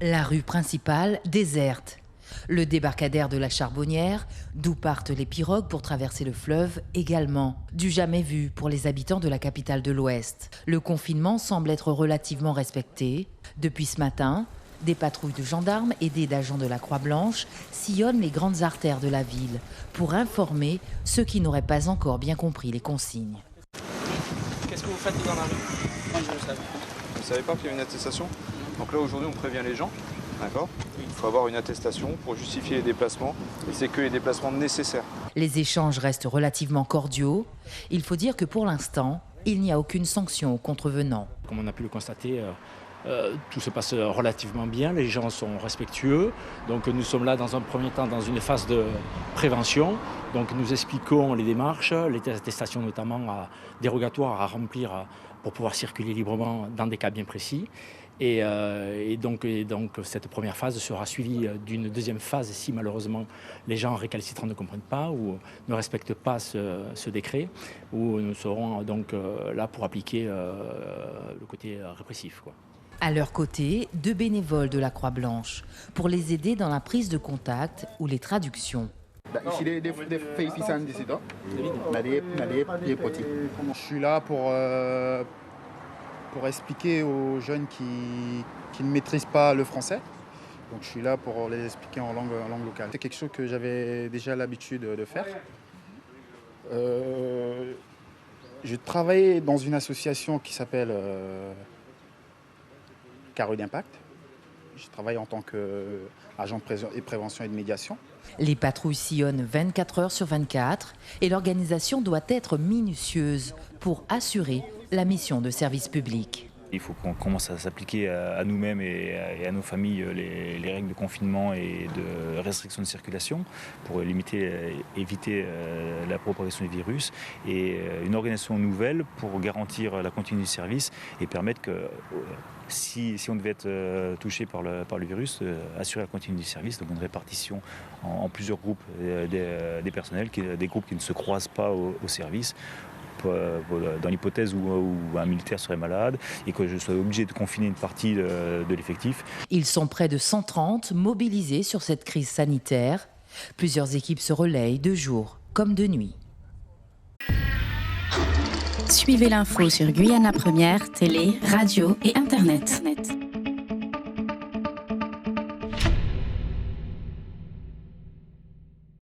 La rue principale déserte. Le débarcadère de la Charbonnière, d'où partent les pirogues pour traverser le fleuve, également. Du jamais vu pour les habitants de la capitale de l'Ouest. Le confinement semble être relativement respecté. Depuis ce matin, des patrouilles de gendarmes aidées d'agents de la Croix-Blanche sillonnent les grandes artères de la ville pour informer ceux qui n'auraient pas encore bien compris les consignes. Qu'est-ce que vous faites dans la rue? Moi, je le savais. Vous ne savez pas qu'il y a une attestation? Donc là, aujourd'hui, on prévient les gens. D'accord. Il faut avoir une attestation pour justifier les déplacements. Et c'est que les déplacements nécessaires. Les échanges restent relativement cordiaux. Il faut dire que pour l'instant, il n'y a aucune sanction aux contrevenants. Comme on a pu le constater, tout se passe relativement bien, les gens sont respectueux. Donc nous sommes là dans un premier temps dans une phase de prévention. Donc nous expliquons les démarches, les attestations notamment dérogatoires à remplir pour pouvoir circuler librement dans des cas bien précis. Et donc cette première phase sera suivie d'une deuxième phase si malheureusement les gens récalcitrants ne comprennent pas ou ne respectent pas ce décret, où nous serons donc là pour appliquer le côté répressif, quoi. À leur côté, 2 bénévoles de la Croix-Blanche pour les aider dans la prise de contact ou les traductions. Je suis là pour expliquer aux jeunes qui ne maîtrisent pas le français. Donc je suis là pour les expliquer en langue locale. C'est quelque chose que j'avais déjà l'habitude de faire. Je travaillais dans une association qui s'appelle Carreau d'Impact. Je travaille en tant qu'agent de prévention et de médiation. Les patrouilles sillonnent 24 heures sur 24 et l'organisation doit être minutieuse pour assurer la mission de service public. Il faut qu'on commence à s'appliquer à nous-mêmes et à nos familles les règles de confinement et de restriction de circulation pour éviter la propagation du virus, et une organisation nouvelle pour garantir la continuité du service et permettre que si on devait être touché par le virus, assurer la continuité du service, donc une répartition en plusieurs groupes des personnels, des groupes qui ne se croisent pas au service, dans l'hypothèse où un militaire serait malade et que je sois obligé de confiner une partie de l'effectif. Ils sont près de 130 mobilisés sur cette crise sanitaire. Plusieurs équipes se relayent de jour comme de nuit. Suivez l'info sur Guyana Première, télé, radio et internet.